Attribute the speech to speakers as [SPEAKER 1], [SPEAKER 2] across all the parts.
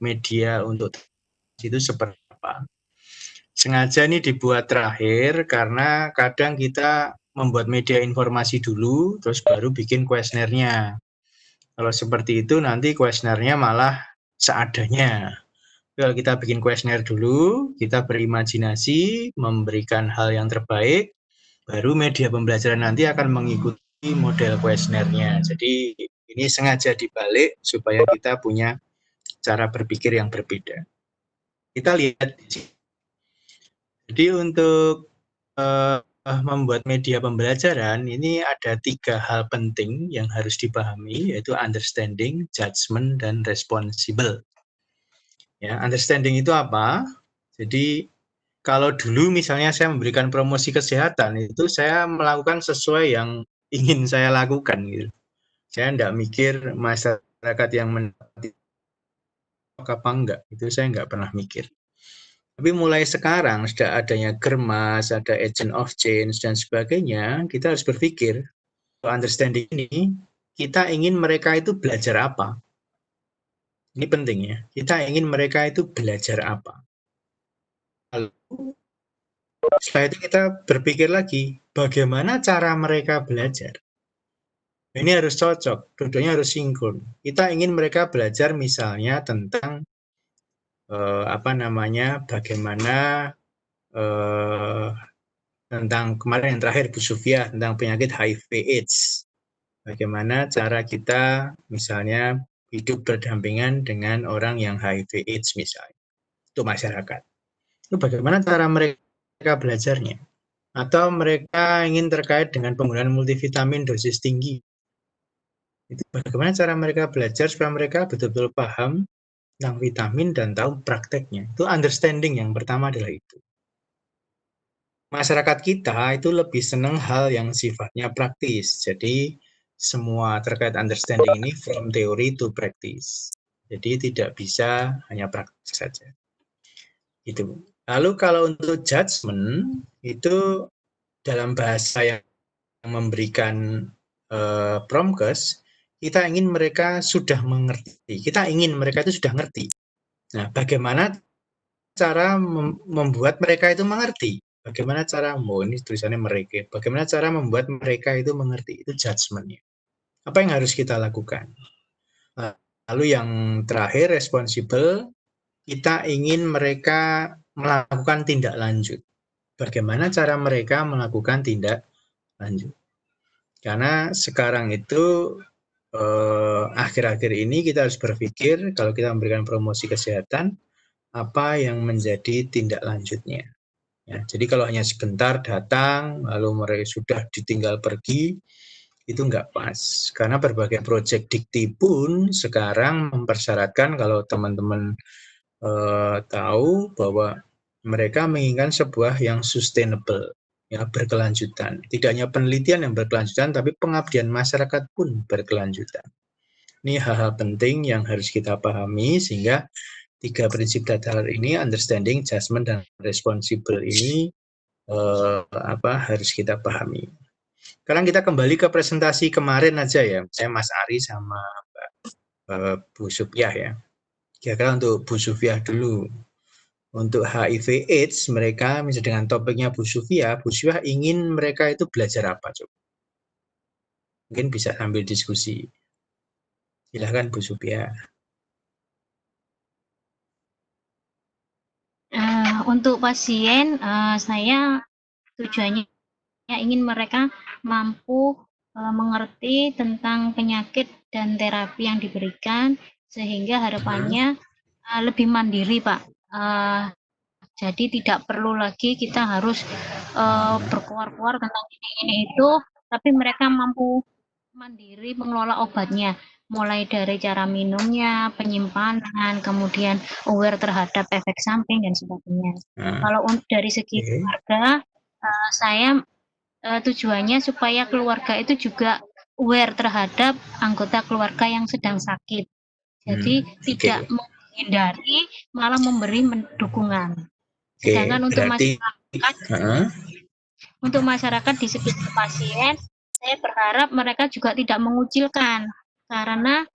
[SPEAKER 1] media untuk itu seperti apa. Sengaja ini dibuat terakhir karena kadang kita membuat media informasi dulu, terus baru bikin kuesionernya. Kalau seperti itu nanti kuesionernya malah seadanya. Kalau kita bikin kuesioner dulu, kita berimajinasi, memberikan hal yang terbaik, baru media pembelajaran nanti akan mengikuti model kuesionernya. Jadi ini sengaja dibalik supaya kita punya cara berpikir yang berbeda. Kita lihat di sini. Jadi untuk membuat media pembelajaran ini ada 3 hal penting yang harus dipahami, yaitu understanding, judgment, dan responsible. Ya, understanding itu apa? Jadi kalau dulu misalnya saya memberikan promosi kesehatan, itu saya melakukan sesuai yang ingin saya lakukan gitu. Saya tidak mikir masyarakat yang mendapati apa enggak, itu saya nggak pernah mikir. Tapi mulai sekarang sudah adanya Germas, ada agent of change dan sebagainya, kita harus berpikir, understanding ini, kita ingin mereka itu belajar apa? Ini penting ya, kita ingin mereka itu belajar apa? Lalu setelah itu kita berpikir lagi, bagaimana cara mereka belajar? Ini harus cocok, dua-duanya harus sinkron. Kita ingin mereka belajar misalnya tentang bagaimana eh, tentang kemarin yang terakhir Bu Sufia tentang penyakit HIV/AIDS. Bagaimana cara kita misalnya hidup berdampingan dengan orang yang HIV/AIDS misalnya, untuk masyarakat. Itu bagaimana cara mereka belajarnya? Atau mereka ingin terkait dengan penggunaan multivitamin dosis tinggi. Itu bagaimana cara mereka belajar supaya mereka betul-betul paham tentang vitamin dan tahu prakteknya. Itu understanding yang pertama adalah itu. Masyarakat kita itu lebih senang hal yang sifatnya praktis. Jadi semua terkait understanding ini from theory to practice. Jadi tidak bisa hanya praktis saja. Itu. Lalu kalau untuk judgment itu dalam bahasa yang memberikan promkes, kita ingin mereka sudah mengerti. Kita ingin mereka itu sudah ngerti. Nah, bagaimana cara membuat mereka itu mengerti? Bagaimana cara, ini tulisannya mereka. Bagaimana cara membuat mereka itu mengerti? Itu judgment-nya. Apa yang harus kita lakukan? Lalu yang terakhir, responsible, kita ingin mereka melakukan tindak lanjut. Bagaimana cara mereka melakukan tindak lanjut? Karena sekarang itu akhir-akhir ini kita harus berpikir kalau kita memberikan promosi kesehatan, apa yang menjadi tindak lanjutnya. Ya, jadi kalau hanya sebentar datang, lalu mereka sudah ditinggal pergi, itu nggak pas. Karena berbagai proyek dikti pun sekarang mempersyaratkan kalau teman-teman tahu bahwa mereka menginginkan sebuah yang sustainable, ya berkelanjutan. Tidak hanya penelitian yang berkelanjutan, tapi pengabdian masyarakat pun berkelanjutan. Ini hal-hal penting yang harus kita pahami sehingga 3 prinsip dasar ini, understanding, judgment, dan responsible ini harus kita pahami. Sekarang kita kembali ke presentasi kemarin aja ya, saya Mas Ari sama Bu Supiah ya. Kira-kira untuk Bu Sufiah dulu. Untuk HIV/AIDS mereka misalnya dengan topiknya Bu Sufiah ingin mereka itu belajar apa coba? Mungkin bisa sambil diskusi. Silahkan Bu Sufiah.
[SPEAKER 2] Untuk pasien, saya tujuannya ingin mereka mampu mengerti tentang penyakit dan terapi yang diberikan sehingga harapannya lebih mandiri, Pak. Jadi tidak perlu lagi kita harus berkuar-kuar tentang ini itu, tapi mereka mampu mandiri mengelola obatnya, mulai dari cara minumnya, penyimpanan, kemudian aware terhadap efek samping dan sebagainya. Kalau dari segi keluarga, saya tujuannya supaya keluarga itu juga aware terhadap anggota keluarga yang sedang sakit. Jadi tidak menghindari, malah memberi dukungan. Sedangkan untuk masyarakat di sekitar pasien, saya berharap mereka juga tidak mengucilkan karena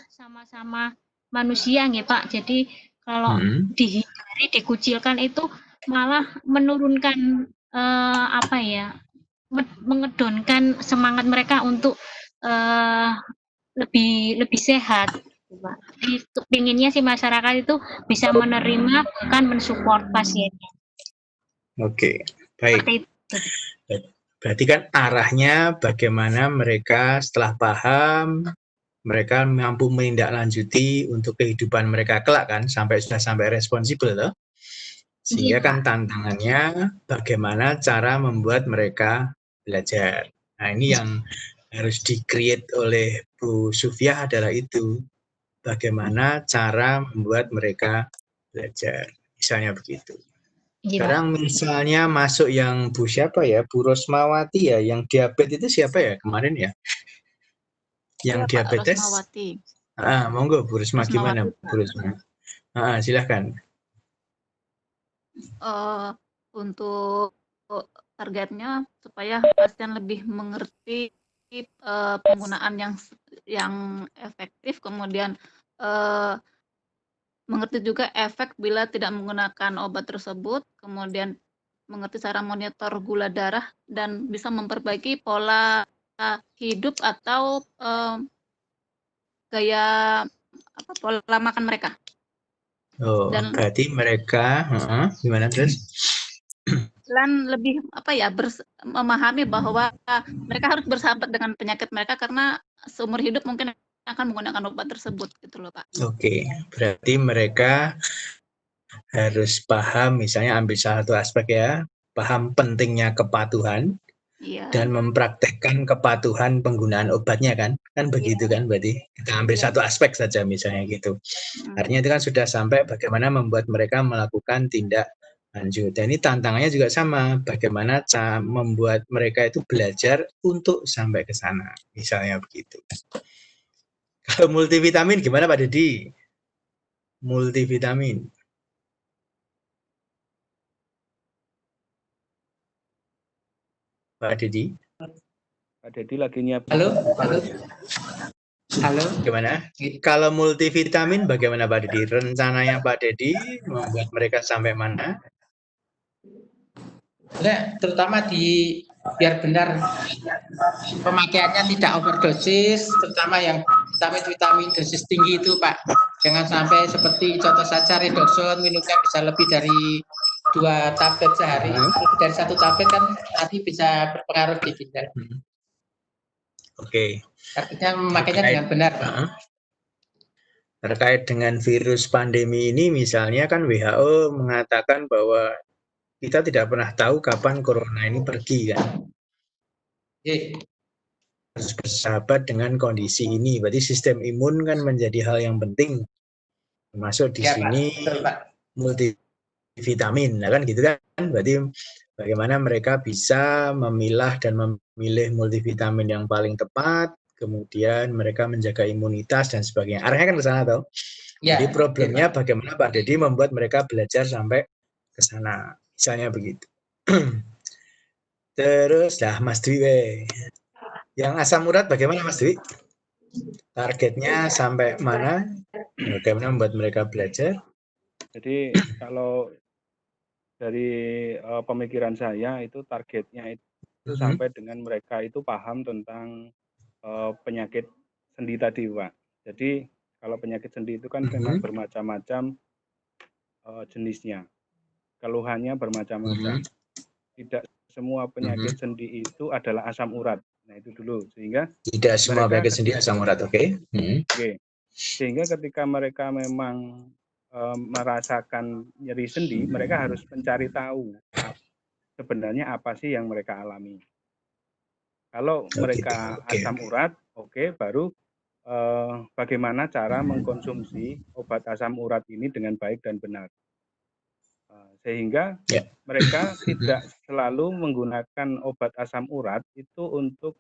[SPEAKER 2] sama-sama manusia nggih Pak. Jadi kalau dihindari, dikucilkan itu malah menurunkan apa ya, mengedonkan semangat mereka untuk lebih sehat, Pak. Jadi pinginnya si masyarakat itu bisa menerima bahkan mensupport pasiennya.
[SPEAKER 1] Oke, baik.
[SPEAKER 2] Seperti itu.
[SPEAKER 1] Berarti kan arahnya bagaimana mereka setelah paham, mereka mampu menindaklanjuti untuk kehidupan mereka kelak kan, sudah sampai responsibel loh. Sehingga kan tantangannya bagaimana cara membuat mereka belajar. Nah ini yang harus di-create oleh Bu Sufyah adalah itu. Bagaimana cara membuat mereka belajar. Misalnya begitu. Sekarang misalnya masuk yang Bu siapa ya? Bu Rosmawati ya, yang diabetes itu siapa ya kemarin ya? Yang
[SPEAKER 3] ya,
[SPEAKER 1] diabetes.
[SPEAKER 3] Pak Rosmawati.
[SPEAKER 1] Monggo Bu Rosma, gimana Bu Rosma? Silahkan.
[SPEAKER 3] Untuk targetnya supaya pasien lebih mengerti penggunaan yang efektif, kemudian mengerti juga efek bila tidak menggunakan obat tersebut, kemudian mengerti cara monitor gula darah dan bisa memperbaiki pola hidup atau pola makan mereka.
[SPEAKER 1] Dan berarti mereka gimana terus?
[SPEAKER 3] Dan lebih memahami bahwa mereka harus bersahabat dengan penyakit mereka karena seumur hidup mungkin akan menggunakan obat tersebut gitu loh Pak.
[SPEAKER 1] Oke, berarti mereka harus paham, misalnya ambil satu aspek ya, paham pentingnya kepatuhan. Iya. Dan mempraktekkan kepatuhan penggunaan obatnya kan begitu kan, berarti kita ambil satu aspek saja misalnya gitu. Artinya itu kan sudah sampai bagaimana membuat mereka melakukan tindak lanjut. Dan ini tantangannya juga sama, bagaimana cara membuat mereka itu belajar untuk sampai ke sana, misalnya begitu. Kalau multivitamin gimana Pak Dedi? Multivitamin. Pak Dedi?
[SPEAKER 4] Pak Dedi lagi nyiapin.
[SPEAKER 1] Halo. Gimana? Kalau multivitamin bagaimana Pak Dedi? Rencananya Pak Dedi membuat mereka sampai mana?
[SPEAKER 5] Terutama biar benar pemakaiannya tidak overdosis, terutama yang vitamin dosis tinggi itu Pak. Jangan sampai seperti contoh saja redoxon minumnya bisa lebih dari 2 tablet sehari. Lebih dari 1 tablet kan nanti bisa berpengaruh di ginjal.
[SPEAKER 1] Oke.
[SPEAKER 5] Artinya memakainya dengan benar Pak.
[SPEAKER 1] Terkait dengan virus pandemi ini misalnya kan WHO mengatakan bahwa kita tidak pernah tahu kapan corona ini pergi kan. Harus bersahabat dengan kondisi ini. Berarti sistem imun kan menjadi hal yang penting. Termasuk di sini multivitamin, nah kan gitu kan. Berarti bagaimana mereka bisa memilah dan memilih multivitamin yang paling tepat, kemudian mereka menjaga imunitas dan sebagainya. Arahnya kan ke sana toh. Jadi problemnya bagaimana Pak Dedi membuat mereka belajar sampai ke sana. Misalnya begitu. Terus Mas Dwi, yang asam urat bagaimana Mas Dwi? Targetnya sampai mana? Bagaimana membuat mereka belajar?
[SPEAKER 4] Jadi kalau dari pemikiran saya itu targetnya itu sampai dengan mereka itu paham tentang penyakit sendi tadi Pak. Jadi kalau penyakit sendi itu kan memang bermacam-macam jenisnya. Keluhannya bermacam-macam. Tidak semua penyakit sendi itu adalah asam urat. Nah itu dulu, sehingga
[SPEAKER 1] tidak semua penyakit sendi asam urat, oke?
[SPEAKER 4] Oke. Sehingga ketika mereka memang merasakan nyeri sendi, mereka harus mencari tahu sebenarnya apa sih yang mereka alami. Kalau mereka asam urat, baru bagaimana cara mengkonsumsi obat asam urat ini dengan baik dan benar. Sehingga mereka tidak selalu menggunakan obat asam urat itu untuk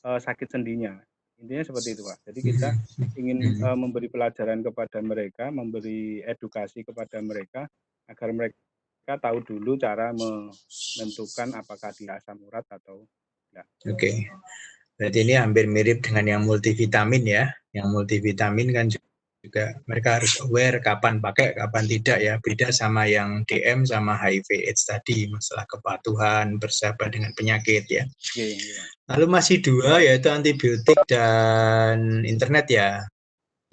[SPEAKER 4] sakit sendinya. Intinya seperti itu Pak. Jadi kita ingin memberi pelajaran kepada mereka, memberi edukasi kepada mereka agar mereka tahu dulu cara menentukan apakah dia asam urat atau tidak.
[SPEAKER 1] Oke. Berarti ini hampir mirip dengan yang multivitamin ya. Yang multivitamin kan juga mereka harus aware kapan pakai, kapan tidak ya. Beda sama yang DM sama HIV/AIDS tadi, masalah kepatuhan, bersahabat dengan penyakit ya. Lalu masih dua, yaitu antibiotik dan internet ya.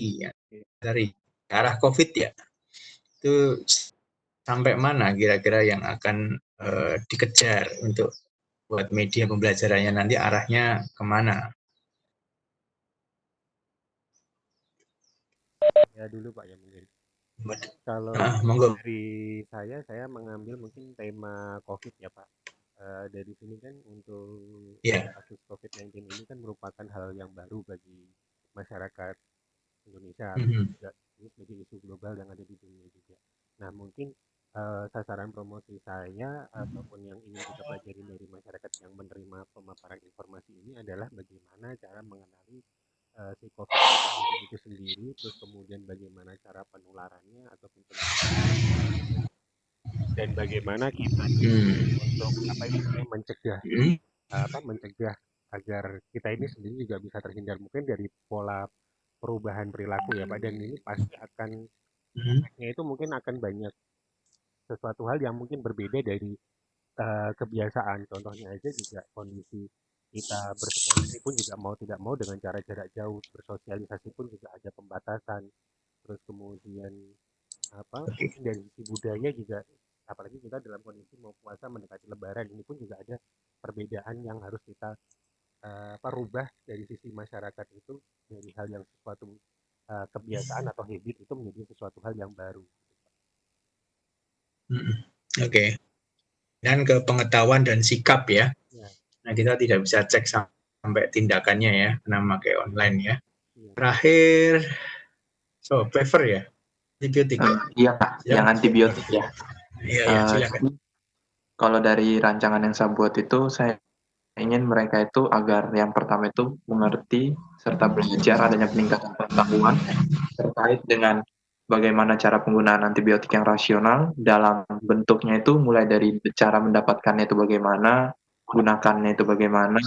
[SPEAKER 1] Iya, dari arah COVID ya. Itu sampai mana kira-kira yang akan dikejar untuk buat media pembelajarannya nanti arahnya kemana?
[SPEAKER 6] Ya dulu Pak ya mungkin.
[SPEAKER 1] Mbak-
[SPEAKER 6] Kalau
[SPEAKER 1] monggo.
[SPEAKER 6] dari saya mengambil mungkin tema COVID ya Pak. Dari sini kan untuk
[SPEAKER 1] Ya.
[SPEAKER 6] kasus COVID-19 ini kan merupakan hal yang baru bagi masyarakat Indonesia,
[SPEAKER 1] Mhm.
[SPEAKER 6] juga ini sebagai isu global yang ada di dunia juga. Nah mungkin sasaran promosi saya ataupun yang ingin kita pelajari dari masyarakat yang menerima pemaparan informasi ini adalah bagaimana cara mengenali si COVID-19 itu sendiri, terus kemudian bagaimana cara penularannya ataupun penyebarannya, dan bagaimana kita untuk apa itu namanya mencegah agar kita ini sendiri juga bisa terhindar mungkin dari pola perubahan perilaku ya Pak, dan ini pasti akan efeknya itu mungkin akan banyak sesuatu hal yang mungkin berbeda dari kebiasaan. Contohnya aja juga kondisi kita bersekolah ini pun juga mau tidak mau dengan cara jarak jauh, bersosialisasi pun juga ada pembatasan. Terus kemudian mungkin dari sisi budaya juga, apalagi kita dalam kondisi mau puasa mendekati Lebaran, ini pun juga ada perbedaan yang harus kita rubah dari sisi masyarakat itu, dari hal yang sesuatu kebiasaan atau habit itu menjadi sesuatu hal yang baru.
[SPEAKER 1] Oke. Dan ke pengetahuan dan sikap ya. Nah, kita tidak bisa cek sampai tindakannya ya, karena memakai online ya. Terakhir, prefer ya, antibiotik ya?
[SPEAKER 7] Iya Pak, yang antibiotik ya.
[SPEAKER 1] Iya, silakan.
[SPEAKER 7] Kalau dari rancangan yang saya buat itu, saya ingin mereka itu agar yang pertama itu mengerti serta belajar adanya peningkatan pengetahuan terkait dengan bagaimana cara penggunaan antibiotik yang rasional dalam bentuknya itu mulai dari cara mendapatkannya itu bagaimana, gunakannya itu bagaimana,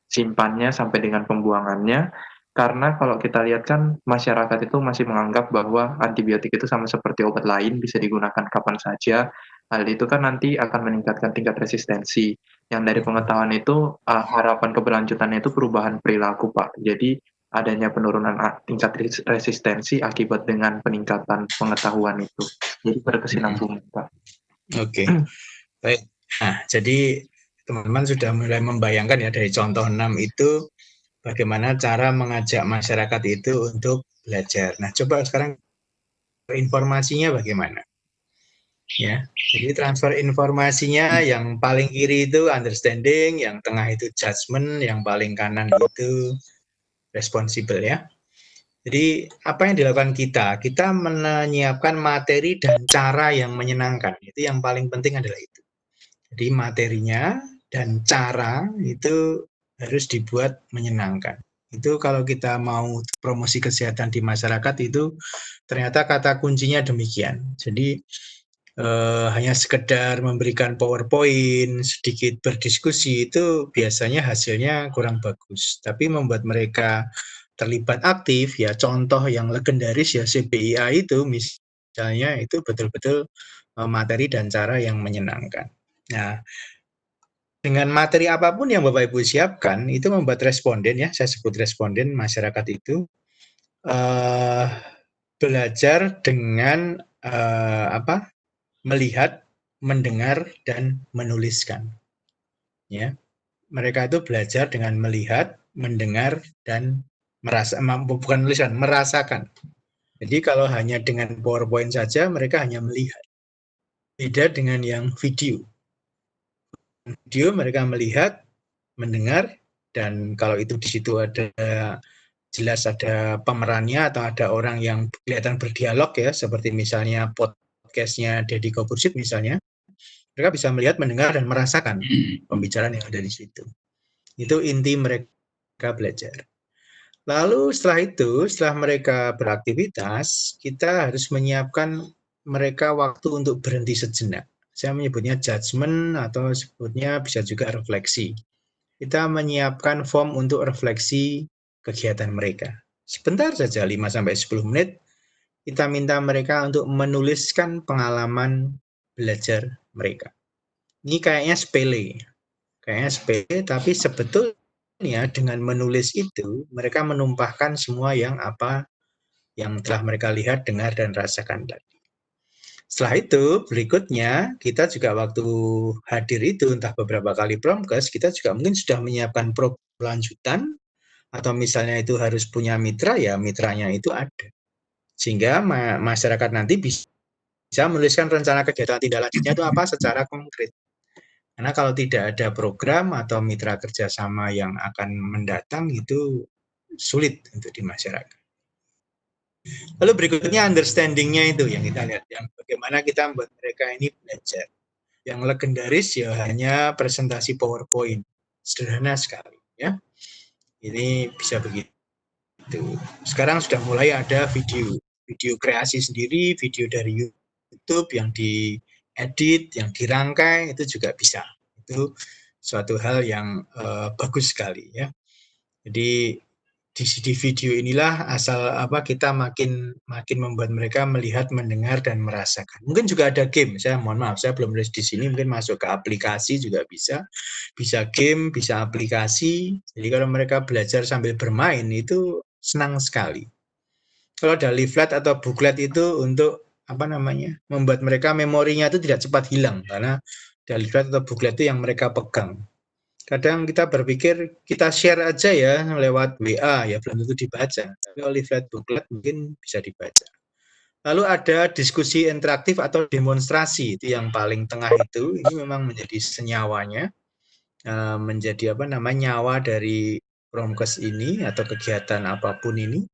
[SPEAKER 7] simpannya sampai dengan pembuangannya. Karena kalau kita lihat kan masyarakat itu masih menganggap bahwa antibiotik itu sama seperti obat lain bisa digunakan kapan saja. Hal itu kan nanti akan meningkatkan tingkat resistensi. Yang dari pengetahuan itu harapan keberlanjutannya itu perubahan perilaku Pak. Jadi adanya penurunan tingkat resistensi akibat dengan peningkatan pengetahuan itu. Jadi berkesinambungan Pak.
[SPEAKER 1] Oke, baik. Nah, jadi teman-teman sudah mulai membayangkan ya dari contoh 6 itu bagaimana cara mengajak masyarakat itu untuk belajar. Nah, coba sekarang informasinya bagaimana? Ya, jadi transfer informasinya yang paling kiri itu understanding, yang tengah itu judgment, yang paling kanan itu responsible ya. Jadi apa yang dilakukan kita? Kita menyiapkan materi dan cara yang menyenangkan. Itu yang paling penting adalah itu. Jadi materinya dan cara itu harus dibuat menyenangkan. Itu kalau kita mau promosi kesehatan di masyarakat itu ternyata kata kuncinya demikian. Jadi hanya sekedar memberikan PowerPoint, sedikit berdiskusi itu biasanya hasilnya kurang bagus. Tapi membuat mereka terlibat aktif ya, contoh yang legendaris ya CBIA itu misalnya itu betul-betul materi dan cara yang menyenangkan. Nah, dengan materi apapun yang Bapak Ibu siapkan itu membuat responden ya, saya sebut responden masyarakat itu belajar dengan melihat, mendengar dan menuliskan. Ya, mereka itu belajar dengan melihat, mendengar dan bukan menuliskan, merasakan. Jadi kalau hanya dengan PowerPoint saja mereka hanya melihat. Beda dengan yang video. Video mereka melihat, mendengar, dan kalau itu di situ ada jelas ada pemerannya atau ada orang yang kelihatan berdialog ya, seperti misalnya podcastnya Deddy Corbuzier misalnya, mereka bisa melihat, mendengar, dan merasakan pembicaraan yang ada di situ. Itu inti mereka belajar. Lalu setelah mereka beraktivitas, kita harus menyiapkan mereka waktu untuk berhenti sejenak. Saya menyebutnya judgment atau sebutnya bisa juga refleksi. Kita menyiapkan form untuk refleksi kegiatan mereka. Sebentar saja, 5-10 menit, kita minta mereka untuk menuliskan pengalaman belajar mereka. Ini kayaknya sepele, tapi sebetulnya dengan menulis itu mereka menumpahkan semua yang telah mereka lihat, dengar, dan rasakan tadi. Setelah itu, berikutnya kita juga waktu hadir itu, entah beberapa kali promkes, kita juga mungkin sudah menyiapkan program lanjutan, atau misalnya itu harus punya mitra, ya mitranya itu ada. Sehingga masyarakat nanti bisa menuliskan rencana kegiatan tindak lanjutnya itu apa secara konkret. Karena kalau tidak ada program atau mitra kerjasama yang akan mendatang, itu sulit untuk di masyarakat. Lalu berikutnya understanding-nya itu yang kita lihat, yang bagaimana kita membuat mereka ini belajar. Yang legendaris ya hanya presentasi PowerPoint, sederhana sekali ya. Ini bisa begitu. Sekarang sudah mulai ada video kreasi sendiri, video dari YouTube yang diedit, yang dirangkai, itu juga bisa. Itu suatu hal yang bagus sekali ya. Jadi di video inilah kita makin membuat mereka melihat, mendengar, dan merasakan. Mungkin juga ada game. Saya mohon maaf, saya belum nulis di sini. Mungkin masuk ke aplikasi juga bisa. Bisa game, bisa aplikasi. Jadi kalau mereka belajar sambil bermain itu senang sekali. Kalau ada leaflet atau booklet itu untuk membuat mereka memorinya itu tidak cepat hilang, karena ada leaflet atau booklet itu yang mereka pegang. Kadang kita berpikir kita share aja ya lewat WA, ya belum tentu dibaca. Tapi leaflet booklet mungkin bisa dibaca. Lalu ada diskusi interaktif atau demonstrasi, itu yang paling tengah itu. Ini memang menjadi senyawanya, menjadi nyawa dari promkes ini atau kegiatan apapun ini,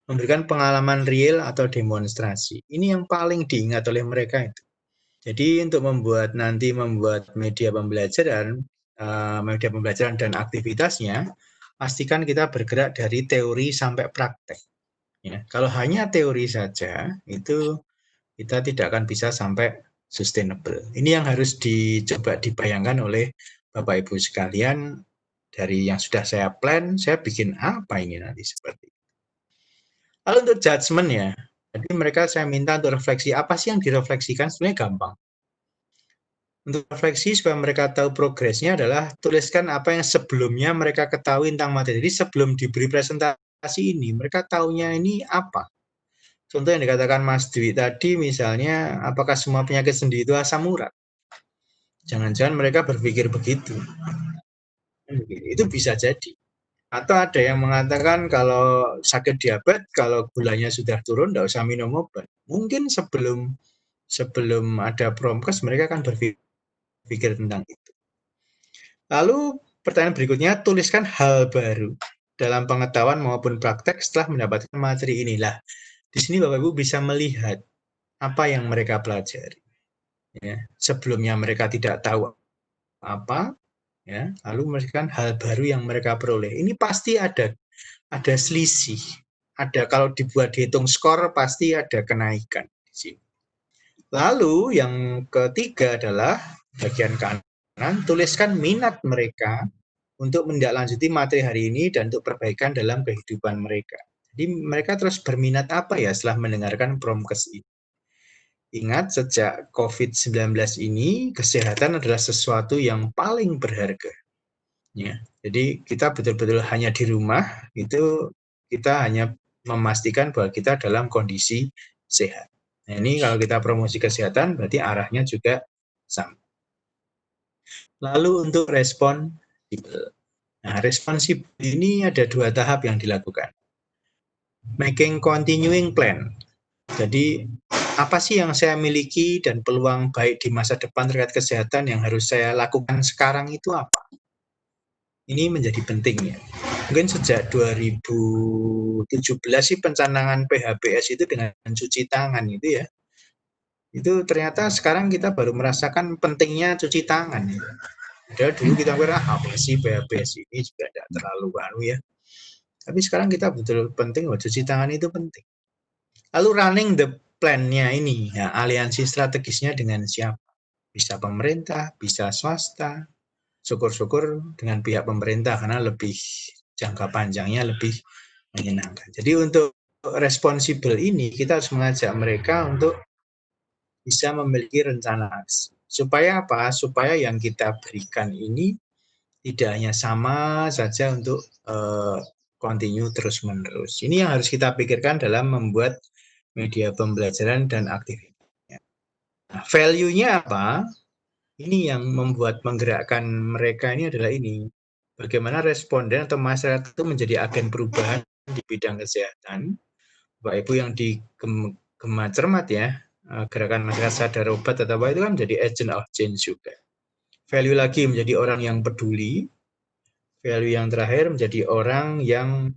[SPEAKER 1] memberikan pengalaman real atau demonstrasi. Ini yang paling diingat oleh mereka itu. Jadi untuk membuat media pembelajaran dan aktivitasnya, pastikan kita bergerak dari teori sampai praktek. Ya, kalau hanya teori saja, itu kita tidak akan bisa sampai sustainable. Ini yang harus dicoba dibayangkan oleh Bapak Ibu sekalian, dari yang sudah saya plan, saya bikin apa ini nanti seperti itu. Lalu untuk judgement ya, jadi mereka saya minta untuk refleksi, apa sih yang direfleksikan, sebenarnya gampang. Untuk refleksi supaya mereka tahu progresnya adalah tuliskan apa yang sebelumnya mereka ketahui tentang materi. Jadi sebelum diberi presentasi ini, mereka taunya ini apa. Contoh yang dikatakan Mas Dwi tadi, misalnya, apakah semua penyakit sendi itu asam urat? Jangan-jangan mereka berpikir begitu. Itu bisa jadi. Atau ada yang mengatakan kalau sakit diabetes, kalau gulanya sudah turun, tidak usah minum obat. Mungkin sebelum ada promkes, mereka akan berpikir tentang itu. Lalu pertanyaan berikutnya, tuliskan hal baru dalam pengetahuan maupun praktek setelah mendapatkan materi inilah. Di sini Bapak Ibu bisa melihat apa yang mereka pelajari. Ya, sebelumnya mereka tidak tahu apa, ya, lalu memberikan hal baru yang mereka peroleh. Ini pasti ada selisih. Kalau dihitung skor pasti ada kenaikan di sini. Lalu yang ketiga adalah bagian kanan, tuliskan minat mereka untuk menindaklanjuti materi hari ini dan untuk perbaikan dalam kehidupan mereka. Jadi mereka terus berminat apa ya setelah mendengarkan promkes ini. Ingat, sejak COVID-19 ini, kesehatan adalah sesuatu yang paling berharga. Ya, jadi kita betul-betul hanya di rumah, itu kita hanya memastikan bahwa kita dalam kondisi sehat. Nah, ini kalau kita promosi kesehatan, berarti arahnya juga sama. Lalu untuk responsibel. Nah, responsibel ini ada 2 tahap yang dilakukan. Making continuing plan. Jadi, apa sih yang saya miliki dan peluang baik di masa depan terkait kesehatan yang harus saya lakukan sekarang itu apa? Ini menjadi penting ya. Mungkin sejak 2017 sih pencanangan PHBS itu dengan cuci tangan itu ya. Itu ternyata sekarang kita baru merasakan pentingnya cuci tangan ya. Padahal dulu kita kira apa sih PHBS ini juga tidak terlalu ya. Tapi sekarang kita betul penting bahwa cuci tangan itu penting. Lalu running the plan-nya ini, ya, aliansi strategisnya dengan siapa? Bisa pemerintah, bisa swasta. Syukur-syukur dengan pihak pemerintah karena lebih jangka panjangnya lebih menyenangkan. Jadi untuk responsibel ini kita harus mengajak mereka untuk bisa memiliki rencana aksi. Supaya apa? Supaya yang kita berikan ini tidak hanya sama saja untuk continue terus-menerus. Ini yang harus kita pikirkan dalam membuat media pembelajaran dan aktivitasnya. Nah, value-nya apa? Ini yang membuat menggerakkan mereka ini adalah ini. Bagaimana responden atau masyarakat itu menjadi agen perubahan di bidang kesehatan. Bapak Ibu yang di Gema Cermat ya, gerakan masyarakat sadar obat atau apa itu kan menjadi agent of change juga. Value lagi menjadi orang yang peduli. Value yang terakhir menjadi orang yang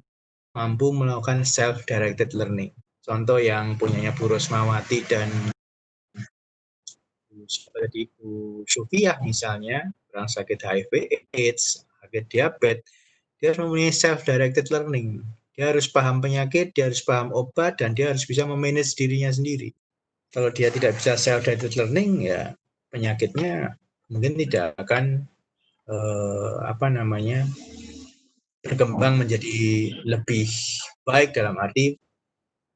[SPEAKER 1] mampu melakukan self-directed learning. Contoh yang punyanya Bu Rosmawati dan seperti Bu Sofia misalnya, orang sakit HIV AIDS, sakit diabetes, dia harus mempunyai self-directed learning. Dia harus paham penyakit, dia harus paham obat, dan dia harus bisa memanage dirinya sendiri. Kalau dia tidak bisa self-directed learning, ya penyakitnya mungkin tidak akan berkembang menjadi lebih baik dalam arti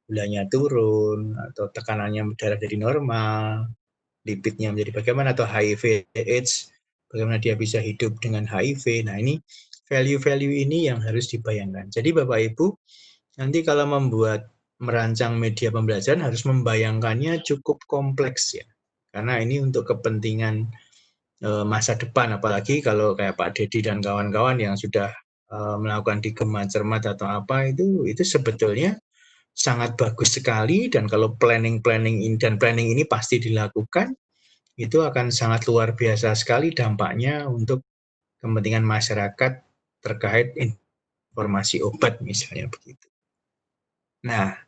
[SPEAKER 1] gulanya turun atau tekanannya darah jadi normal, lipidnya menjadi bagaimana, atau HIV AIDS bagaimana dia bisa hidup dengan HIV. Nah, ini value-value ini yang harus dibayangkan. Jadi Bapak Ibu nanti kalau merancang media pembelajaran harus membayangkannya cukup kompleks ya, karena ini untuk kepentingan masa depan, apalagi kalau kayak Pak Dedi dan kawan-kawan yang sudah melakukan di Gema Cermat atau apa, itu sebetulnya sangat bagus sekali, dan kalau planning ini pasti dilakukan, itu akan sangat luar biasa sekali dampaknya untuk kepentingan masyarakat terkait informasi obat misalnya begitu. Nah,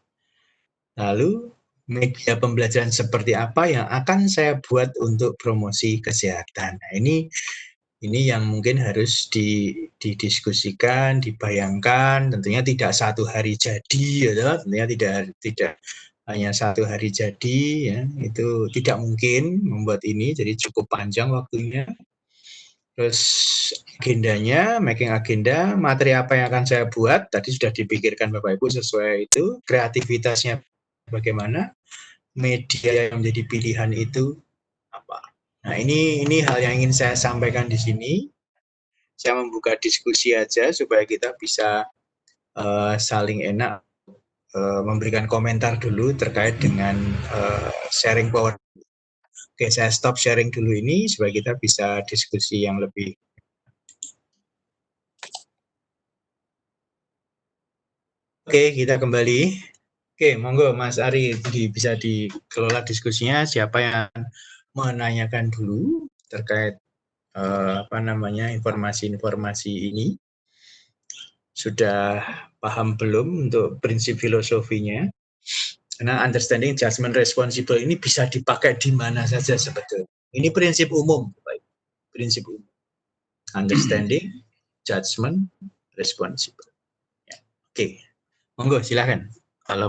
[SPEAKER 1] lalu media pembelajaran seperti apa yang akan saya buat untuk promosi kesehatan? Nah, ini yang mungkin harus didiskusikan, dibayangkan. Tentunya tidak satu hari jadi, ya, tentunya tidak hanya satu hari jadi, ya, itu tidak mungkin membuat ini, jadi cukup panjang waktunya. Terus agendanya, making agenda, materi apa yang akan saya buat, tadi sudah dipikirkan Bapak Ibu sesuai itu, kreativitasnya bagaimana, media yang menjadi pilihan itu apa. Nah, ini hal yang ingin saya sampaikan di sini. Saya membuka diskusi aja supaya kita bisa saling enak memberikan komentar dulu terkait dengan sharing power. Oke, saya stop sharing dulu ini supaya kita bisa diskusi yang lebih. Oke, kita kembali. Oke, monggo Mas Ari bisa dikelola diskusinya. Siapa yang menanyakan dulu terkait informasi-informasi ini? Sudah paham belum untuk prinsip filosofinya? Karena understanding, judgment, responsible ini bisa dipakai di mana saja sebetulnya. Ini prinsip umum, prinsip umum. Understanding, judgment, responsible. Oke, monggo silakan. Kalau